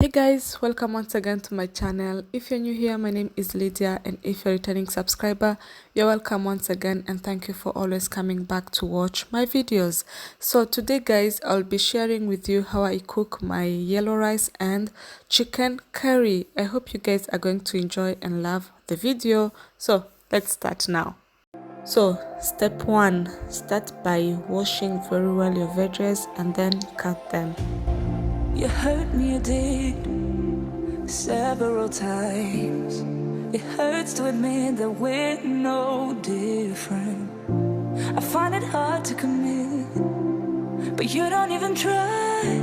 Hey guys, welcome once again to my channel. If you're new here, my name is Lydia, and if you're a returning subscriber, you're welcome once again, and thank you for always coming back to watch my videos. So today guys, I'll be sharing with you how I cook my yellow rice and chicken curry. I hope you guys are going to enjoy and love the video. So let's start now. So step 1, start by washing very well your veggies and then cut them. You hurt me, you did, several times. It hurts to admit that we're no different. I find it hard to commit, but you don't even try.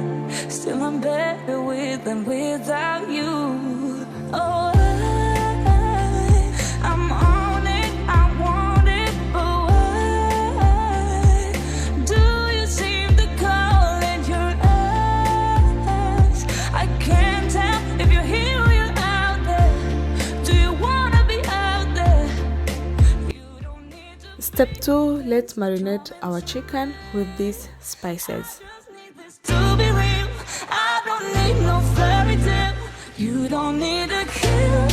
Still I'm better with than without you. Oh, I'm on it, I want it, but why do you seem to call it your eyes? I can't tell if you're here or you're out there. Do you wanna be out there? You don't need to. Step 2, let's marinate our chicken with these spices. To be real, I don't need no fairy tale. You don't need a killer,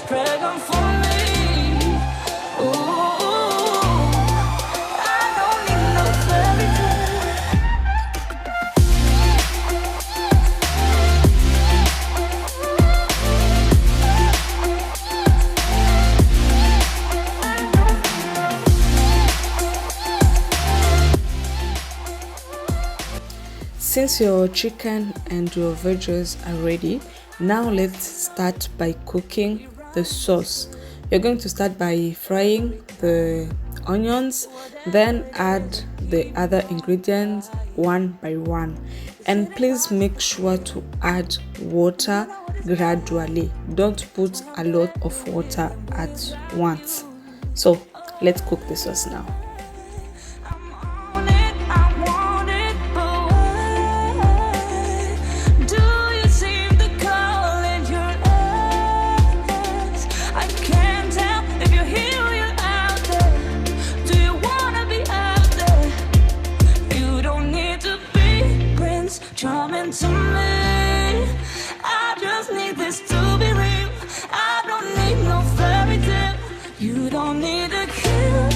pregnant for me. Ooh, I don't need no fairy Since your chicken and your veggies are ready, now let's start by cooking the sauce. You're going to start by frying the onions, then add the other ingredients one by one. And please make sure to add water gradually. Don't put a lot of water at once. So let's cook the sauce now. charming to me. I just need this to be real. I don't need no fairy tale. You don't need a killer,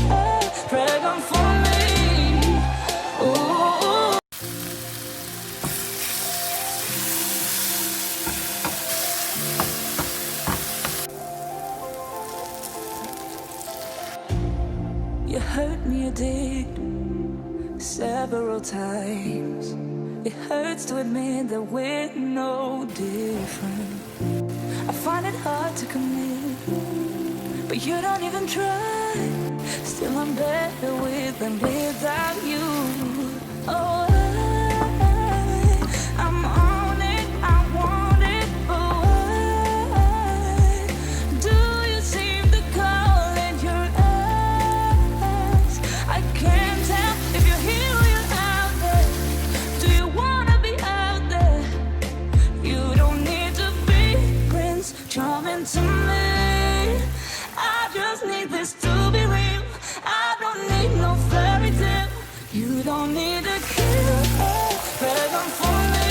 pregnant for me. Ooh. You hurt me, you did, several times. It hurts to admit that we're no different. I find it hard to commit, but you don't even try. Still I'm better with than without you. Oh, I'm on it, I want it, but why do you seem to call it your eyes? I can't tell if you're here or you're out there. Do you wanna be out there? You don't need to be Prince Charming to me. I just need this to be real. I don't need no fairy tale. You don't need a killer, pregnant for me.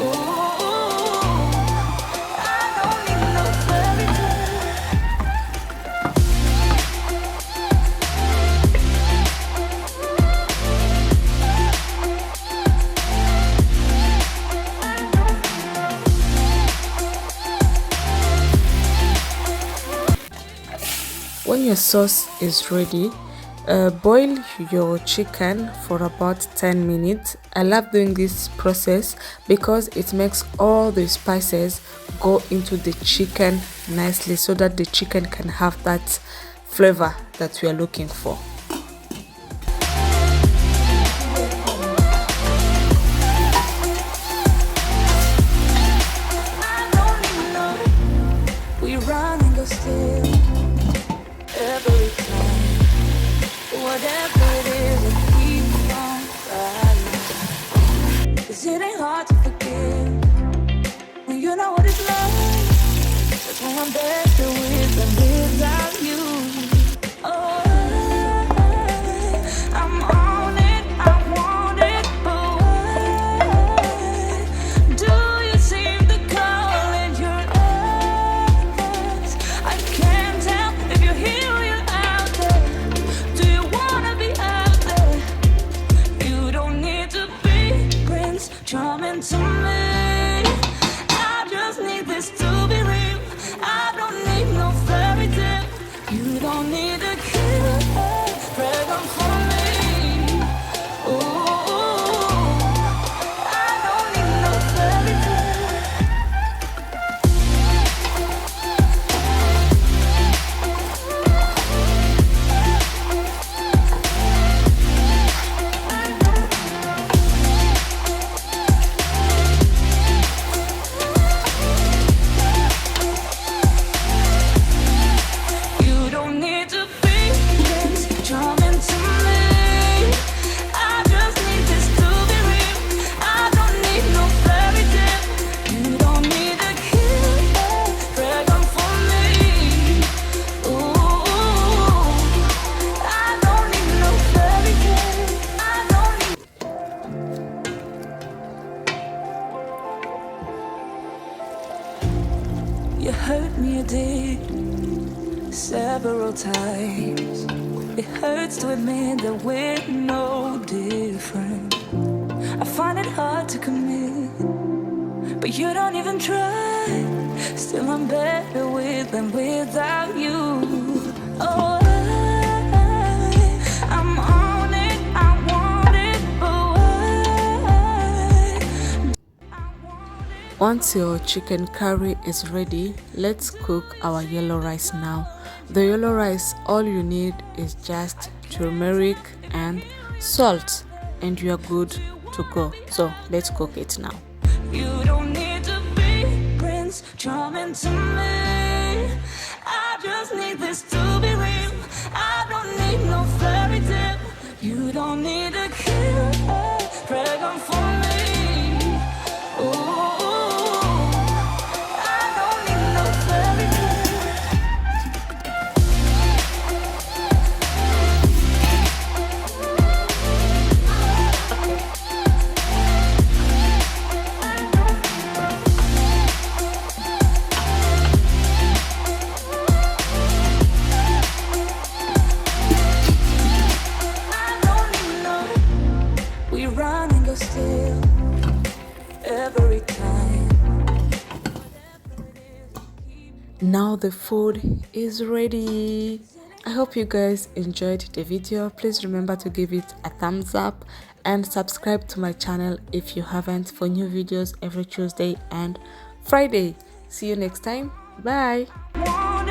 Ooh, I don't need no fairy When your sauce is ready, boil your chicken for about 10 minutes. I love doing this process because it makes all the spices go into the chicken nicely so that the chicken can have that flavor that we are looking for. we run and go still. Every time, whatever it is, we keep on fighting. 'Cause it ain't hard to forgive when you know what it's like. That's why I'm better with than without you. Oh, I'm on it, I want it, but why do you don't need a killer, pregnant for me. Ooh, I don't need no fairy tale. You don't need to be this charming to me. I just need this to be real. I don't need no fairy tale. You don't need a killer, pregnant for me. Ooh, I don't need no fairy tale. I don't need. You hurt me, you did, several times. It hurts to admit that we're no different. I find it hard to commit, but you don't even try. Still, I'm better with than without you. Oh, I'm on it, I want it, but why? Once your chicken curry is ready, let's cook our yellow rice now. The yellow rice, all you need is just turmeric and salt, and you are good to go. So let's cook it now. You don't need to be Prince Charming to me. I just need this to be real. I don't need no fairy tale. You don't need a killer, pregnant for me. Ooh, I don't need no fairy tale. I don't need no. We run and go still every time. Now the food is ready. I hope you guys enjoyed the video. Please remember to give it a thumbs up and subscribe to my channel if you haven't, for new videos every Tuesday and Friday. See you next time. Bye. Want